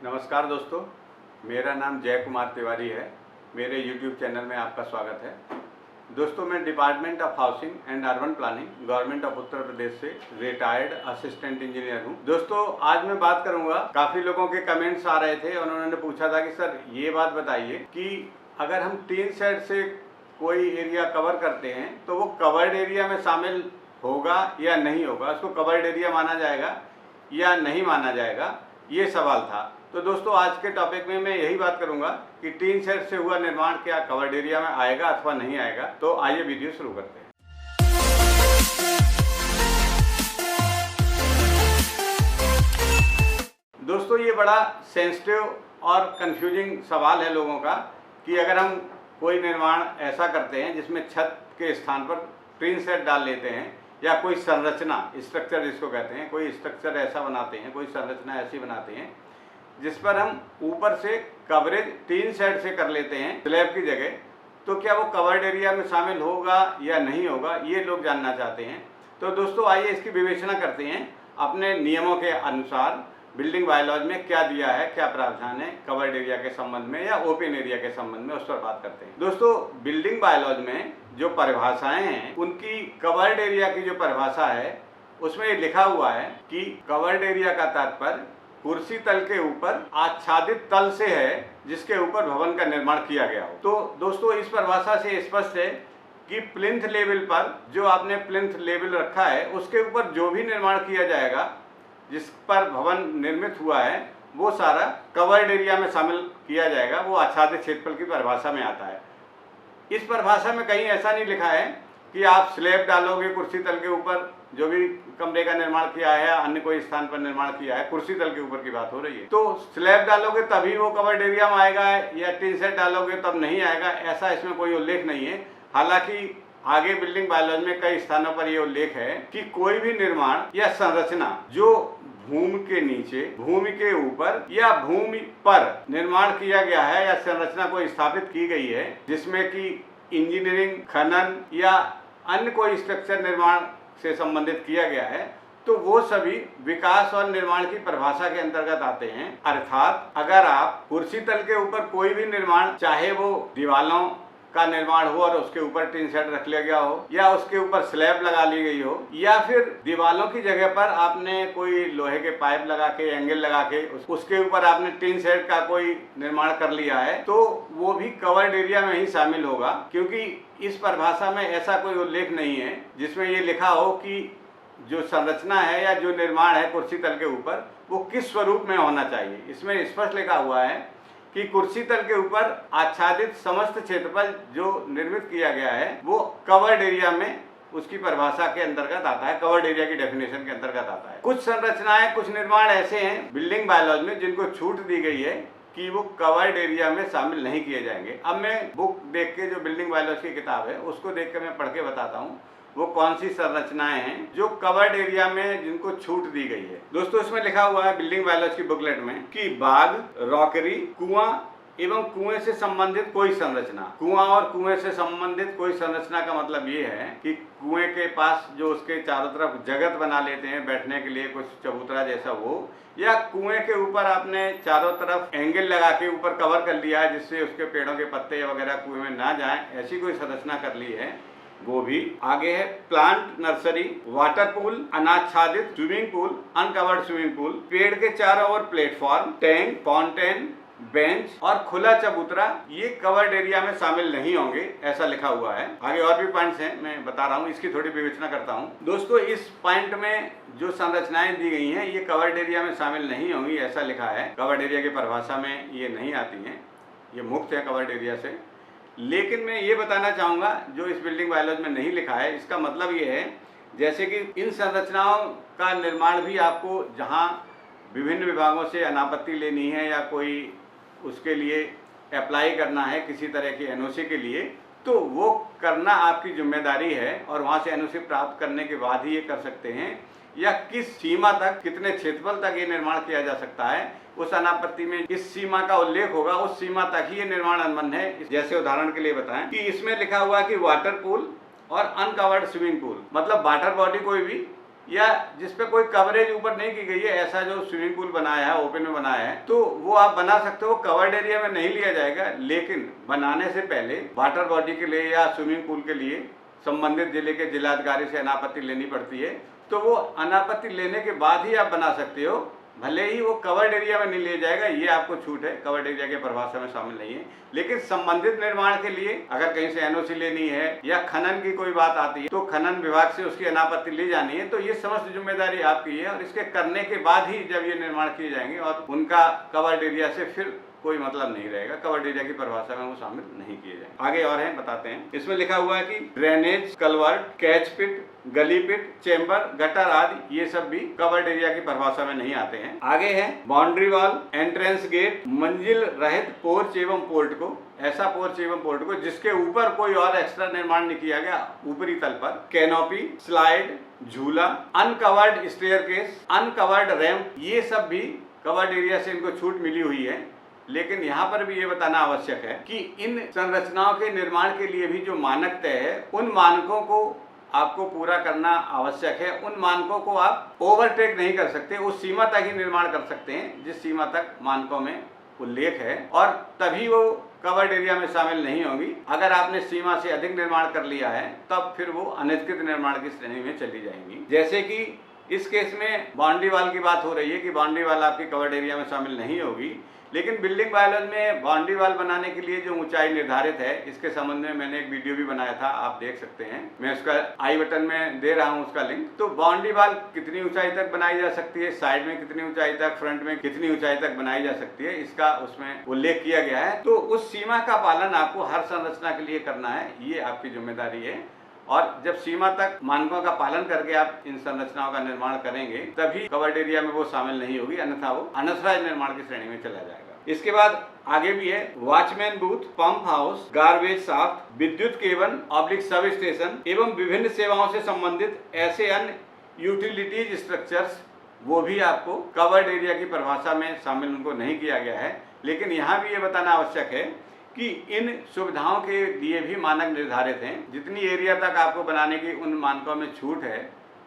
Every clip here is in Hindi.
नमस्कार दोस्तों, मेरा नाम जय कुमार तिवारी है। मेरे YouTube चैनल में आपका स्वागत है। दोस्तों, मैं department of housing and urban planning government of Uttar Pradesh से रिटायर्ड असिस्टेंट इंजीनियर हूं। दोस्तों, आज मैं बात करूंगा, काफ़ी लोगों के कमेंट्स आ रहे थे और उन्होंने पूछा था कि सर ये बात बताइए कि अगर हम टीन शेड से कोई एरिया कवर करते हैं तो वो कवर्ड एरिया में शामिल होगा या नहीं होगा, उसको कवर्ड एरिया माना जाएगा या नहीं माना जाएगा, ये सवाल था। तो दोस्तों, आज के टॉपिक में मैं यही बात करूंगा कि टीन शेड से हुआ निर्माण क्या कवर्ड एरिया में आएगा अथवा नहीं आएगा। तो आइए वीडियो शुरू करते हैं। दोस्तों, ये बड़ा सेंसिटिव और कंफ्यूजिंग सवाल है लोगों का कि अगर हम कोई निर्माण ऐसा करते हैं जिसमें छत के स्थान पर टीन शेड डाल लेते हैं या कोई संरचना, स्ट्रक्चर जिसको कहते हैं, कोई स्ट्रक्चर ऐसा बनाते हैं, कोई संरचना ऐसी बनाते हैं जिस पर हम ऊपर से कवरेज टीन शेड से कर लेते हैं स्लैब की जगह, तो क्या वो कवर्ड एरिया में शामिल होगा या नहीं होगा, ये लोग जानना चाहते हैं। तो दोस्तों, आइए इसकी विवेचना करते हैं अपने नियमों के अनुसार। बिल्डिंग बायलॉज में क्या दिया है, क्या प्रावधान है कवर्ड एरिया के संबंध में या ओपन एरिया के संबंध में, उस पर बात करते हैं। दोस्तों, बिल्डिंग बायलॉज में जो परिभाषाएं हैं, उनकी कवर्ड एरिया की जो परिभाषा है उसमें ये लिखा हुआ है कि कवर्ड एरिया का तात्पर्य कुर्सी तल के ऊपर आच्छादित तल से है जिसके ऊपर भवन का निर्माण किया गया हो। तो दोस्तों, इस परिभाषा से स्पष्ट है कि प्लिंथ लेवल पर जो आपने प्लिंथ लेवल रखा है उसके ऊपर जो भी निर्माण किया जाएगा, जिस पर भवन निर्मित हुआ है, वो सारा कवर्ड एरिया में शामिल किया जाएगा। वो आच्छादित क्षेत्रफल की परिभाषा में आता है। इस परिभाषा में कहीं ऐसा नहीं लिखा है कि आप स्लैब डालोगे कुर्सी तल के ऊपर, जो भी कमरे का निर्माण किया है, अन्य कोई स्थान पर निर्माण किया है, कुर्सी तल के ऊपर की बात हो रही है, तो स्लैब डालोगे तभी वो कवर्ड एरिया में आएगा या टीन शेड डालोगे तब नहीं आएगा, ऐसा इसमें कोई उल्लेख नहीं है। हालांकि आगे बिल्डिंग बायलॉज में कई स्थानों पर यह उल्लेख है कि कोई भी निर्माण या संरचना जो भूमि के नीचे, भूमि के ऊपर या भूमि पर निर्माण किया गया है या संरचना को स्थापित की गई है, जिसमें कि इंजीनियरिंग, खनन या अन्य कोई स्ट्रक्चर निर्माण से संबंधित किया गया है, तो वो सभी विकास और निर्माण की परिभाषा के अंतर्गत आते हैं। अर्थात अगर आप कुर्सी तल के ऊपर कोई भी निर्माण, चाहे वो दीवालों का निर्माण हो और उसके ऊपर टीन शेड रख लिया गया हो, या उसके ऊपर स्लैब लगा ली गई हो, या फिर दीवालों की जगह पर आपने कोई लोहे के पाइप लगा के, एंगल लगा के उसके ऊपर आपने टीन शेड का कोई निर्माण कर लिया है, तो वो भी कवर्ड एरिया में ही शामिल होगा। क्योंकि इस परिभाषा में ऐसा कोई उल्लेख नहीं है जिसमें ये लिखा हो कि जो संरचना है या जो निर्माण है कुर्सी तल के ऊपर वो किस स्वरूप में होना चाहिए। इसमें स्पष्ट लिखा हुआ है कि कुर्सी तल के ऊपर आच्छादित समस्त क्षेत्रफल जो निर्मित किया गया है वो कवर्ड एरिया में, उसकी परिभाषा के अंतर्गत आता है, कवर्ड एरिया की डेफिनेशन के अंतर्गत आता है। कुछ संरचनाएं, कुछ निर्माण ऐसे हैं बिल्डिंग बायलॉज में जिनको छूट दी गई है कि वो कवर्ड एरिया में शामिल नहीं किए जाएंगे। अब मैं बुक देख के, जो बिल्डिंग बायलॉज की किताब है उसको देख के मैं पढ़ के बताता हूँ वो कौन सी संरचनाएं हैं जो कवर्ड एरिया में जिनको छूट दी गई है। दोस्तों, इसमें लिखा हुआ है बिल्डिंग बायलॉज की बुकलेट में कि बाग, रॉकरी, कुआं एवं कुएं से संबंधित कोई संरचना। कुआं और कुएं से संबंधित कोई संरचना का मतलब ये है कि कुएं के पास जो उसके चारों तरफ जगत बना लेते हैं बैठने के लिए, कुछ चबूतरा जैसा वो, या कुएं के ऊपर आपने चारों तरफ एंगल लगा के ऊपर कवर कर लिया है जिससे उसके पेड़ों के पत्ते वगैरह कुएं में ना जाएं, ऐसी कोई संरचना कर ली है, वो भी। आगे है प्लांट नर्सरी, वाटर पूल, अनाच्छादित swimming pool, uncovered swimming pool, पेड़ के चारों ओर प्लेटफॉर्म, टैंक, फाउंटेन, बेंच और खुला चबूतरा, ये कवर्ड एरिया में शामिल नहीं होंगे, ऐसा लिखा हुआ है। आगे और भी पॉइंट्स हैं, मैं बता रहा हूँ, इसकी थोड़ी विवेचना करता हूँ। दोस्तों, इस पॉइंट में जो संरचनाएं दी गई हैं ये कवर्ड एरिया में शामिल नहीं होंगी, ऐसा लिखा है। कवर्ड एरिया की परिभाषा में ये नहीं आती हैं, ये मुक्त है कवर्ड एरिया से। लेकिन मैं ये बताना चाहूँगा जो इस बिल्डिंग बायलॉज में नहीं लिखा है, इसका मतलब ये है जैसे कि इन संरचनाओं का निर्माण भी आपको जहाँ विभिन्न विभागों से अनापत्ति लेनी है या कोई उसके लिए अप्लाई करना है किसी तरह की एनओसी के लिए, तो वो करना आपकी जिम्मेदारी है और वहाँ से एनओसी प्राप्त करने के बाद ही ये कर सकते हैं, या किस सीमा तक, कितने क्षेत्रफल तक ये निर्माण किया जा सकता है, उस अनापत्ति में इस सीमा का उल्लेख होगा, उस सीमा तक ही ये निर्माण अनुबंध है। जैसे उदाहरण के लिए बताएं कि इसमें लिखा हुआ है कि वाटर पूल और अनकवर्ड स्विमिंग पूल, मतलब वाटर बॉडी कोई भी या जिस पे कोई कवरेज ऊपर नहीं की गई है, ऐसा जो स्विमिंग पूल बनाया है, ओपन में बनाया है, तो वो आप बना सकते हो। कवर्ड एरिया में नहीं लिया जाएगा, लेकिन बनाने से पहले वाटर बॉडी के लिए या स्विमिंग पूल के लिए संबंधित जिले के जिलाधिकारी से अनापत्ति लेनी पड़ती है। तो वो अनापत्ति लेने के बाद ही आप बना सकते हो, भले ही वो कवर्ड एरिया में नहीं लिया जाएगा, ये आपको छूट है, कवर्ड एरिया के परिभाषा में शामिल नहीं है। लेकिन संबंधित निर्माण के लिए अगर कहीं से एनओसी लेनी है या खनन की कोई बात आती है तो खनन विभाग से उसकी अनापत्ति ली जानी है। तो ये समस्त जिम्मेदारी आपकी है और इसके करने के बाद ही जब ये निर्माण किए जाएंगे और उनका कवर्ड एरिया से फिर कोई मतलब नहीं रहेगा, कवर्ड एरिया की परिभाषा में वो शामिल नहीं किए जाएंगे। आगे और हैं, बताते हैं। इसमें लिखा हुआ है कि ड्रेनेज, कलवर्ट, कैच पिट, गली पिट, चेंबर, गटर आदि ये सब भी कवर्ड एरिया की परिभाषा में नहीं आते हैं। आगे है बाउंड्री वॉल, एंट्रेंस गेट, मंजिल रहित पोर्च एवं पोर्ट को, ऐसा पोर्च एवं पोर्ट को जिसके ऊपर कोई और एक्स्ट्रा निर्माण नहीं किया गया ऊपरी तल पर, कैनोपी, स्लाइड, झूला, अनकवर्ड स्टेयरकेस, अनकवर्ड रैंप, ये सब भी कवर्ड एरिया से इनको छूट मिली हुई है। लेकिन यहाँ पर भी ये बताना आवश्यक है कि इन संरचनाओं के निर्माण के लिए भी जो मानक तय है, उन मानकों को आपको पूरा करना आवश्यक है। उन मानकों को आप ओवरटेक नहीं कर सकते, उस सीमा तक ही निर्माण कर सकते हैं जिस सीमा तक मानकों में उल्लेख है, और तभी वो कवर्ड एरिया में शामिल नहीं होगी। अगर आपने सीमा से अधिक निर्माण कर लिया है तब फिर वो अनधिकृत निर्माण की श्रेणी में चली जाएंगी। जैसे कि इस केस में बाउंड्री वाल की बात हो रही है कि बाउंड्री वाल आपकी कवर्ड एरिया में शामिल नहीं होगी, लेकिन बिल्डिंग बायोलॉजी में बाउंड्री वाल बनाने के लिए जो ऊंचाई निर्धारित है, इसके संबंध में मैंने एक वीडियो भी बनाया था, आप देख सकते हैं, मैं उसका आई बटन में दे रहा हूं उसका लिंक। तो बाउंड्री वाल कितनी ऊंचाई तक बनाई जा सकती है, साइड में कितनी ऊंचाई तक, फ्रंट में कितनी ऊंचाई तक बनाई जा सकती है, इसका उसमें उल्लेख किया गया है। तो उस सीमा का पालन आपको हर संरचना के लिए करना है, ये आपकी जिम्मेदारी है। और जब सीमा तक मानकों का पालन करके आप इन संरचनाओं का निर्माण करेंगे तभी कवर्ड एरिया में वो शामिल नहीं होगी, अन्यथा वो अनधिकृत निर्माण की श्रेणी में चला जाएगा। इसके बाद आगे भी है watchman booth, pump house, garbage shaft, विद्युत केबल ऑब्लिक सब स्टेशन एवं विभिन्न सेवाओं से संबंधित ऐसे अन्य यूटिलिटीज स्ट्रक्चर्स, वो भी आपको कवर्ड एरिया की परिभाषा में शामिल उनको नहीं किया गया है। लेकिन यहाँ भी ये बताना आवश्यक है कि इन सुविधाओं के लिए भी मानक निर्धारित हैं। जितनी एरिया तक आपको बनाने की उन मानकों में छूट है,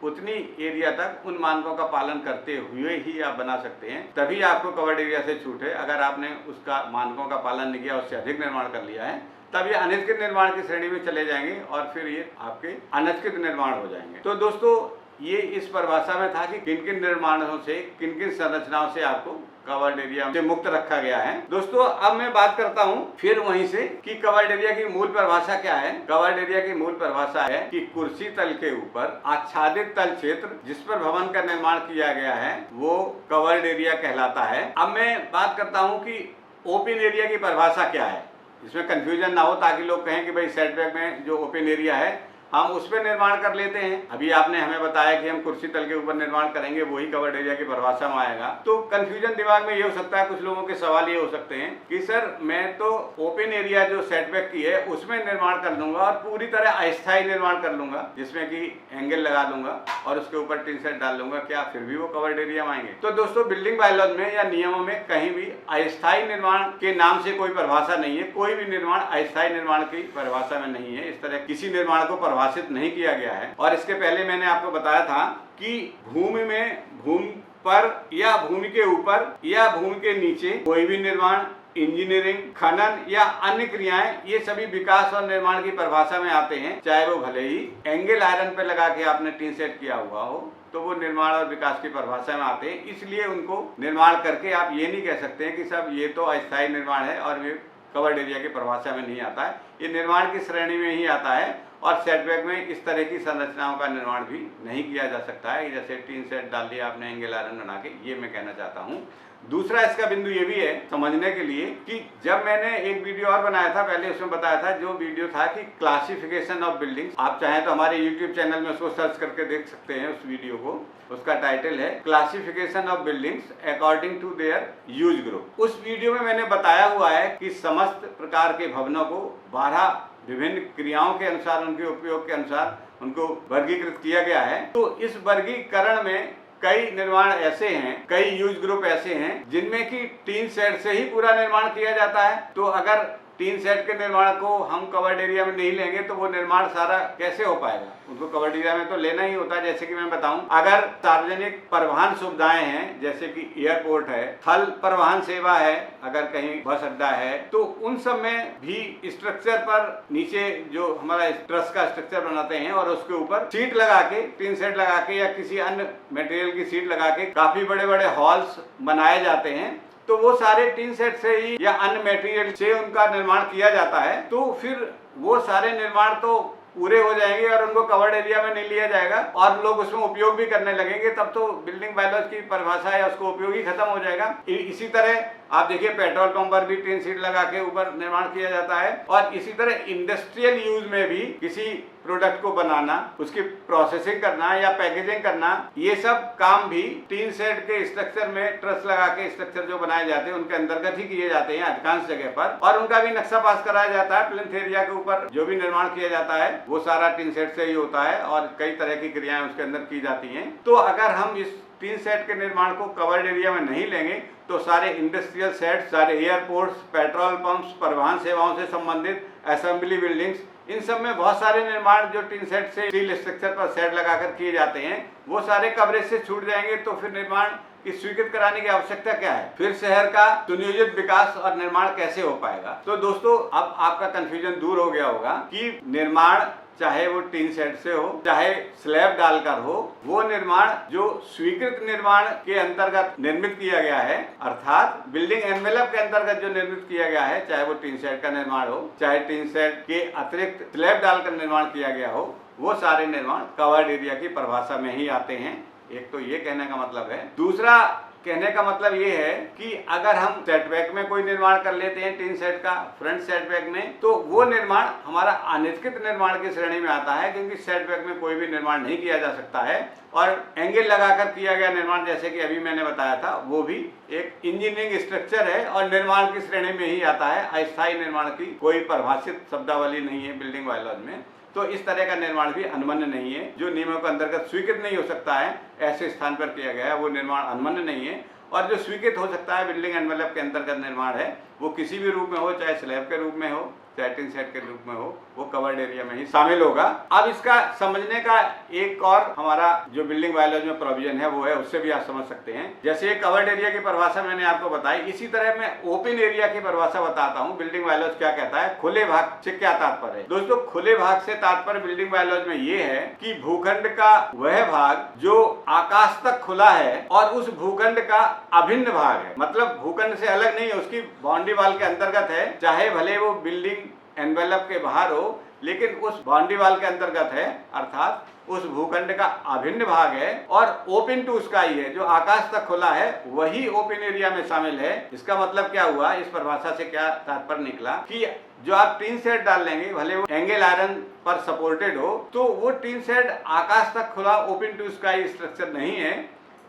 उतनी एरिया तक उन मानकों का पालन करते हुए ही आप बना सकते हैं, तभी आपको कवर्ड एरिया से छूट है। अगर आपने उसका मानकों का पालन नहीं किया, उससे अधिक निर्माण कर लिया है, तब ये अनधिकृत निर्माण की श्रेणी में चले जाएंगे और फिर ये आपके अनधिकृत निर्माण हो जाएंगे। तो दोस्तों, ये इस परिभाषा में था कि किन किन निर्माणों से, किन किन संरचनाओं से आपको कवर्ड एरिया से मुक्त रखा गया है। दोस्तों, अब मैं बात करता हूं फिर वहीं से कि कवर्ड एरिया की मूल परिभाषा क्या है। कवर्ड एरिया की मूल परिभाषा है कि कुर्सी तल के ऊपर आच्छादित तल क्षेत्र जिस पर भवन का निर्माण किया गया है वो कवर्ड एरिया कहलाता है। अब मैं बात करता हूं कि ओपन एरिया की परिभाषा क्या है, इसमें कंफ्यूजन ना हो, ताकि लोग कहें कि भाई सेटबैक में जो ओपन एरिया है हम उस पर निर्माण कर लेते हैं। अभी आपने हमें बताया कि हम कुर्सी तल के ऊपर निर्माण करेंगे, वही कवर्ड एरिया की परिभाषा में आएगा। तो कंफ्यूजन दिमाग में ये हो सकता है, कुछ लोगों के सवाल ये हो सकते हैं कि सर मैं तो ओपन एरिया जो सेटबैक की है उसमें निर्माण कर लूंगा और पूरी तरह अस्थायी निर्माण कर लूंगा, जिसमें कि एंगल लगा लूंगा और उसके ऊपर टिन सेट डाल लूंगा, क्या फिर भी वो कवर्ड एरिया में आएंगे? तो दोस्तों, बिल्डिंग बायोलॉजी में या नियमों में कहीं भी अस्थायी निर्माण के नाम से कोई परिभाषा नहीं है। कोई भी निर्माण अस्थायी निर्माण की परिभाषा में नहीं है। इस तरह किसी निर्माण को परिभाषित नहीं किया गया है। और इसके पहले मैंने आपको बताया था कि भूमि में, भूमि पर या भूमि के ऊपर या भूमि के नीचे कोई भी निर्माण, इंजीनियरिंग, खनन या अन्य क्रियाएं, ये सभी विकास और निर्माण की परिभाषा में आते हैं। चाहे वो भले ही एंगल आयरन पे लगा के आपने टीन सेट किया हुआ हो, तो वो निर्माण और विकास की परिभाषा में आते हैं। इसलिए उनको निर्माण करके आप ये नहीं कह सकते हैं कि सब ये तो अस्थायी निर्माण है और ये कवर्ड एरिया की परिभाषा में नहीं आता है। ये निर्माण की श्रेणी में ही आता है और सेटबैक में इस तरह की संरचनाओं का निर्माण भी नहीं किया जा सकता है, जैसे टीन सेट डाल दिया आपने एंगल आयरन बना के। ये मैं कहना चाहता हूँ। दूसरा इसका बिंदु ये भी है समझने के लिए कि जब मैंने एक वीडियो और बनाया था पहले, उसमें बताया था, जो वीडियो था कि क्लासिफिकेशन ऑफ बिल्डिंग्स, आप चाहें तो हमारे यूट्यूब चैनल में उसको सर्च करके देख सकते हैं उस वीडियो को। उसका टाइटल है classification of buildings according to their use group. उस वीडियो में मैंने बताया हुआ है कि समस्त प्रकार के भवनों को 12 विभिन्न क्रियाओं के अनुसार, उनके उपयोग के अनुसार उनको वर्गीकृत किया गया है। तो इस वर्गीकरण में कई निर्माण ऐसे हैं, कई यूज ग्रुप ऐसे हैं जिनमें कि टीन शेड से ही पूरा निर्माण किया जाता है। तो अगर टीन सेट के निर्माण को हम कवर्ड एरिया में नहीं लेंगे तो वो निर्माण सारा कैसे हो पाएगा? उनको कवर्ड एरिया में तो लेना ही होता है। जैसे कि मैं बताऊं, अगर सार्वजनिक परिवहन सुविधाएं हैं, जैसे कि एयरपोर्ट है, थल परिवहन सेवा है, अगर कहीं बस अड्डा है, तो उन सब में भी स्ट्रक्चर पर नीचे जो हमारा ट्रस का स्ट्रक्चर बनाते हैं और उसके ऊपर सीट लगा के, टीन सेट लगा के या किसी अन्य मटेरियल की सीट लगा के काफी बड़े बड़े हॉल्स बनाए जाते हैं। तो वो सारे टीन सेट से ही या अन्य मटेरियल से उनका निर्माण किया जाता है। तो फिर वो सारे निर्माण तो पूरे हो जाएंगे और उनको कवर्ड एरिया में नहीं लिया जाएगा और लोग उसमें उपयोग भी करने लगेंगे, तब तो बिल्डिंग बायलॉज की परिभाषा या उसको उपयोग ही खत्म हो जाएगा। इसी तरह आप देखिए, पेट्रोल पंप पर भी टीन सीट लगा के ऊपर निर्माण किया जाता है और इसी तरह इंडस्ट्रियल यूज में भी किसी प्रोडक्ट को बनाना, उसकी प्रोसेसिंग करना या पैकेजिंग करना, ये सब काम भी टीन सेट के स्ट्रक्चर में ट्रस लगा के स्ट्रक्चर जो बनाए जाते हैं उनके अंतर्गत ही किए जाते हैं अधिकांश जगह पर, और उनका भी नक्शा पास कराया जाता है। प्लिंथ एरिया के ऊपर जो भी निर्माण किया जाता है वो सारा टीन सेट से ही होता है और कई तरह की क्रियाएं उसके अंदर की जाती हैं। तो अगर हम इस टीन सेट के निर्माण को कवर्ड एरिया में नहीं लेंगे तो सारे इंडस्ट्रियल सेट, सारे एयरपोर्ट्स, पेट्रोल पंप्स, परिवहन सेवाओं से संबंधित असेंबली बिल्डिंग्स, इन सब में बहुत सारे निर्माण जो टीन सेट से स्टील स्ट्रक्चर पर सेट लगाकर किए जाते हैं वो सारे कवरेज से छूट जाएंगे। तो फिर निर्माण की स्वीकृत कराने की आवश्यकता क्या है? फिर शहर का सुनियोजित विकास और निर्माण कैसे हो पाएगा? तो दोस्तों, अब आपका कंफ्यूजन दूर हो गया होगा कि निर्माण चाहे वो टीन सेट से हो, चाहे स्लैब डालकर हो, वो निर्माण जो स्वीकृत निर्माण के अंतर्गत निर्मित किया गया है, अर्थात बिल्डिंग एनवेलप के अंतर्गत जो निर्मित किया गया है, चाहे वो टीन सेट का निर्माण हो, चाहे टीन सेट के अतिरिक्त स्लैब डालकर निर्माण किया गया हो, वो सारे निर्माण कवर्ड एरिया की परिभाषा में ही आते हैं। एक तो ये कहने का मतलब है। दूसरा कहने का मतलब ये है कि अगर हम सेटबैक में कोई निर्माण कर लेते हैं टीन सेट का, फ्रंट सेटबैक में, तो वो निर्माण हमारा अनिष्कृत निर्माण की श्रेणी में आता है, क्योंकि सेटबैक में कोई भी निर्माण नहीं किया जा सकता है। और एंगल लगाकर किया गया निर्माण, जैसे कि अभी मैंने बताया था, वो भी एक इंजीनियरिंग स्ट्रक्चर है और निर्माण की श्रेणी में ही आता है। अस्थायी निर्माण की कोई परिभाषित शब्दावली नहीं है बिल्डिंग बायलॉज में। तो इस तरह का निर्माण भी अनमन्य नहीं है। जो नियमों के अंतर्गत स्वीकृत नहीं हो सकता है, ऐसे स्थान पर किया गया है, वो निर्माण अनमन्य नहीं है। और जो स्वीकृत हो सकता है बिल्डिंग एनवेलप के अंतर्गत निर्माण है, वो किसी भी रूप में हो, चाहे स्लैब के रूप में हो, चाहे टीन सेट के रूप में हो, वो कवर्ड एरिया में ही शामिल होगा। अब इसका समझने का एक और हमारा जो बिल्डिंग बायलॉज में प्रोविजन है वो है, उससे भी आप समझ सकते हैं। जैसे कवर्ड एरिया की परिभाषा मैंने आपको बताई, इसी तरह मैं ओपन एरिया की परिभाषा बताता हूँ। बिल्डिंग बायलॉज क्या कहता है, खुले भाग से क्या तात्पर्य है? दोस्तों, खुले भाग से तात्पर्य बिल्डिंग बायलॉज में ये है कि भूखंड का वह भाग जो आकाश तक खुला है और उस भूखंड का अभिन्न भाग है, मतलब भूखंड से अलग नहीं है, उसकी बाउंड्री वाल के अंतर्गत है, चाहे भले वो बिल्डिंग एनवेलप के बाहर हो, लेकिन उस बाउंड्री वाल के अंतर्गत है, अर्थात उस भूखंड का अभिन्न भाग है और ओपन टू स्काई है, जो आकाश तक खुला है, वही ओपन एरिया में शामिल है। इसका मतलब क्या हुआ, इस परिभाषा से क्या तात्पर्य निकला कि जो आप टीन सेट डाल लेंगे, भले वो एंगल आयरन पर सपोर्टेड हो, तो वो टीन सेट आकाश तक खुला ओपन टू स्काई स्ट्रक्चर नहीं है,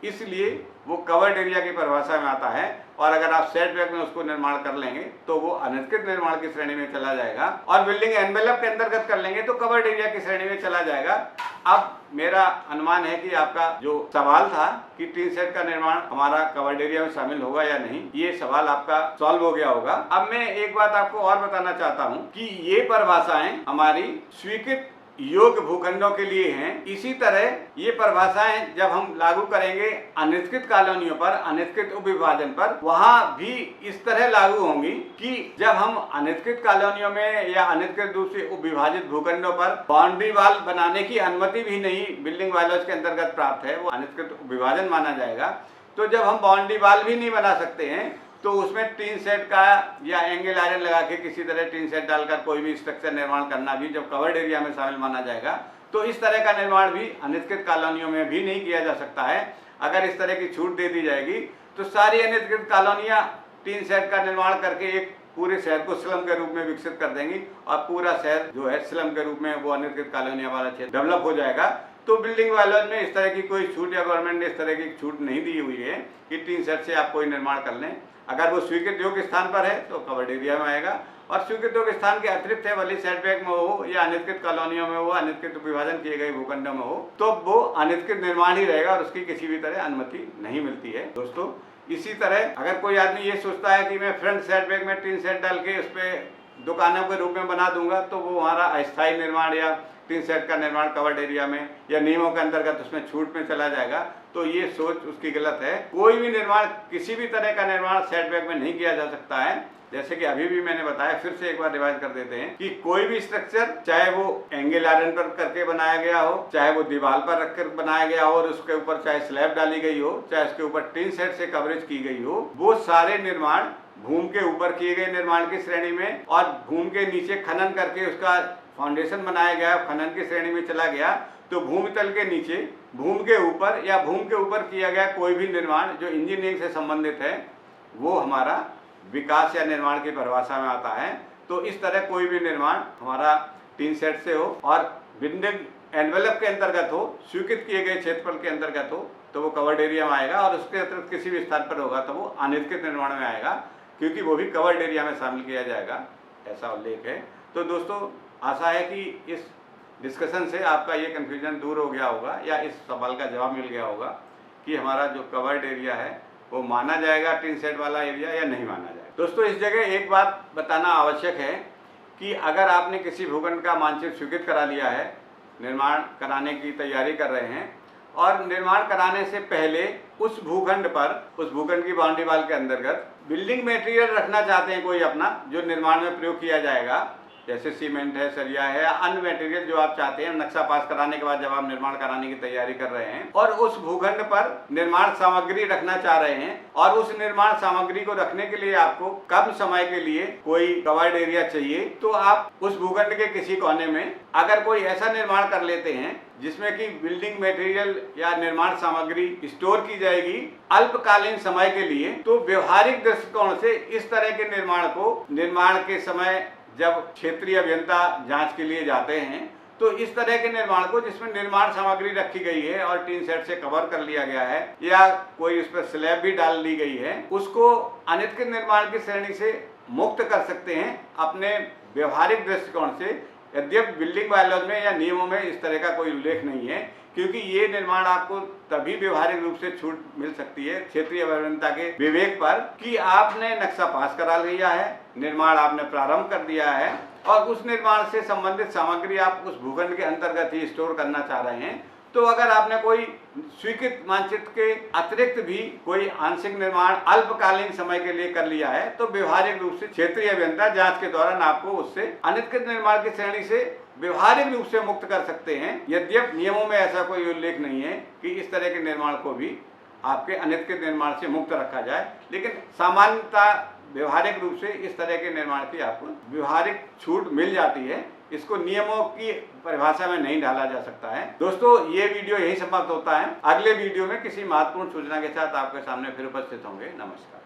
इसलिए वो कवर्ड एरिया की परिभाषा में आता है। और अगर आप सेटबैक में उसको निर्माण कर लेंगे तो वो अनधिकृत निर्माण की श्रेणी में चला जाएगा, और बिल्डिंग एनवेलप के अंतर्गत कर लेंगे तो कवर्ड एरिया की श्रेणी में चला जाएगा। अब मेरा अनुमान है कि आपका जो सवाल था कि टीन सेट का निर्माण हमारा कवर्ड एरिया में शामिल होगा या नहीं, ये सवाल आपका सॉल्व हो गया होगा। अब मैं एक बात आपको और बताना चाहता हूँ कि ये परिभाषाएं हमारी स्वीकृत योग्य भूखंडों के लिए हैं। इसी तरह ये परिभाषाएं जब हम लागू करेंगे अनिष्कृत कॉलोनियों पर, अनिष्कृत उपविभाजन पर, वहां भी इस तरह लागू होंगी कि जब हम अनिष्कृत कॉलोनियों में या अनिष्कृत रूप से उपविभाजित भूखंडों पर बाउंड्री वाल बनाने की अनुमति भी नहीं बिल्डिंग बायलॉज के अंतर्गत प्राप्त है, वो अनिष्कृत उपविभाजन माना जाएगा। तो जब हम बाउंड्री वाल भी नहीं बना सकते हैं तो उसमें टीन सेट का या एंगल आयरन लगा के किसी तरह टीन सेट डालकर कोई भी स्ट्रक्चर निर्माण करना भी जब कवर्ड एरिया में शामिल माना जाएगा, तो इस तरह का निर्माण भी अनिष्कृत कॉलोनियों में भी नहीं किया जा सकता है। अगर इस तरह की छूट दे दी जाएगी तो सारी अनिष्कृत कॉलोनियां टीन सेट का निर्माण करके एक पूरे शहर को स्लम के रूप में विकसित कर देंगी और पूरा शहर जो है स्लम के रूप में वो अनिष्कृत कॉलोनियां वाला क्षेत्र डेवलप हो जाएगा। तो बिल्डिंग बायलॉज में इस तरह की कोई छूट या गवर्नमेंट ने इस तरह की छूट नहीं दी हुई है कि टीन सेट से आप कोई निर्माण कर लें। अगर वो स्वीकृत योग्य स्थान पर है तो कवर्ड एरिया में आएगा, और स्वीकृत योग्य स्थान के अतिरिक्त है, भले सेटबैक में हो या अनिष्कृत कॉलोनियों में हो, अनिष्कृत विभाजन किए गए भूखंडों में हो, तो वो अनिष्कृत निर्माण ही रहेगा और उसकी किसी भी तरह अनुमति नहीं मिलती है। दोस्तों, इसी तरह अगर कोई आदमी ये सोचता है कि मैं फ्रंट सेटबैक में टीन सेट डाल के उस पर दुकानों के रूप में बना दूंगा तो वो हमारा अस्थायी निर्माण या टीन शेड का निर्माण कवर्ड एरिया में या नियमों के अंतर्गत उसमें छूट में चला जाएगा। तो ये सोच उसकी गलत है। कोई भी निर्माण, किसी भी तरह का निर्माण सेटबैक में नहीं किया जा सकता है। जैसे कि अभी भी मैंने बताया, फिर से एक बार रिवाइज कर देते हैं कि कोई भी स्ट्रक्चर, चाहे वो एंगल आयरन पर करके बनाया गया हो, चाहे वो दीवार पर रखकर बनाया गया हो और उसके ऊपर चाहे स्लैब डाली गई हो, चाहे उसके ऊपर टीन शेड से कवरेज की गई हो, वो सारे निर्माण भूमि के ऊपर किए गए निर्माण की श्रेणी में और भूमि के नीचे खनन करके उसका फाउंडेशन बनाया गया, खनन की श्रेणी में चला गया, तो भूमि तल के नीचे, भूमि के ऊपर या भूमि के ऊपर किया गया कोई भी निर्माण जो इंजीनियरिंग से संबंधित है, वो हमारा विकास या निर्माण की परिभाषा में आता है। तो इस तरह कोई भी निर्माण हमारा टीन शेड से हो और बिल्डिंग एनवेलप के अंतर्गत हो, स्वीकृत किए गए क्षेत्रफल के अंतर्गत हो, तो वो कवर्ड एरिया में आएगा, और उसके अतिरिक्त किसी भी स्थान पर होगा तो वो अनिर्दिष्ट निर्माण में आएगा, क्योंकि वो भी कवर्ड एरिया में शामिल किया जाएगा, ऐसा उल्लेख है। तो दोस्तों, आशा है कि इस डिस्कशन से आपका ये कन्फ्यूजन दूर हो गया होगा या इस सवाल का जवाब मिल गया होगा कि हमारा जो कवर्ड एरिया है वो माना जाएगा टीन शेड वाला एरिया या नहीं माना जाएगा। दोस्तों, इस जगह एक बात बताना आवश्यक है कि अगर आपने किसी भूखंड का मानचित्र स्वीकृत करा लिया है, निर्माण कराने की तैयारी कर रहे हैं और निर्माण कराने से पहले उस भूखंड पर, उस भूखंड की बाउंड्री वाल के अंतर्गत बिल्डिंग मटेरियल रखना चाहते हैं कोई अपना, जो निर्माण में प्रयोग किया जाएगा, जैसे सीमेंट है, सरिया है, अन्य मटेरियल जो आप चाहते हैं, नक्शा पास कराने के बाद जब आप निर्माण कराने की तैयारी कर रहे हैं और उस भूखंड पर निर्माण सामग्री रखना चाह रहे हैं और उस निर्माण सामग्री को रखने के लिए आपको कम समय के लिए कोई कवर्ड एरिया चाहिए, तो आप उस भूखंड के किसी कोने में अगर कोई ऐसा निर्माण कर लेते हैं जिसमें कि बिल्डिंग मटेरियल या निर्माण सामग्री स्टोर की जाएगी अल्पकालीन समय के लिए, तो व्यवहारिक दृष्टिकोण से इस तरह के निर्माण को, निर्माण के समय जब क्षेत्रीय अभियंता जांच के लिए जाते हैं, तो इस तरह के निर्माण को जिसमें निर्माण सामग्री रखी गई है और टीन शेड से कवर कर लिया गया है या कोई उस पर स्लैब भी डाल दी गई है, उसको अनिर्दिष्ट निर्माण की श्रेणी से मुक्त कर सकते हैं अपने व्यवहारिक दृष्टिकोण से। यद्यपि बिल्डिंग बायलॉज में या नियमों में इस तरह का कोई उल्लेख नहीं है, क्योंकि ये निर्माण आपको तभी व्यवहारिक रूप से छूट मिल सकती है क्षेत्रीय अभियंता के विवेक पर कि आपने नक्शा पास करा लिया है, निर्माण आपने प्रारंभ कर दिया है और उस निर्माण से संबंधित सामग्री आप उस भूखंड के अंतर्गत ही स्टोर करना चाह रहे हैं। तो अगर आपने कोई स्वीकृत मानचित्र के अतिरिक्त भी कोई आंशिक निर्माण अल्पकालीन समय के लिए कर लिया है, तो व्यवहारिक रूप से क्षेत्रीय अभियंता जांच के दौरान आपको उससे अनिर्दिष्ट निर्माण की श्रेणी से व्यवहारिक रूप से मुक्त कर सकते हैं। यद्यपि नियमों में ऐसा कोई उल्लेख नहीं है कि इस तरह के निर्माण को भी आपके अनिर्दिष्ट निर्माण से मुक्त रखा जाए, लेकिन सामान्यतः व्यवहारिक रूप से इस तरह के निर्माण की आपको व्यवहारिक छूट मिल जाती है। इसको नियमों की परिभाषा में नहीं डाला जा सकता है। दोस्तों, ये वीडियो यही समाप्त होता है। अगले वीडियो में किसी महत्वपूर्ण सूचना के साथ आपके सामने फिर उपस्थित होंगे। नमस्कार।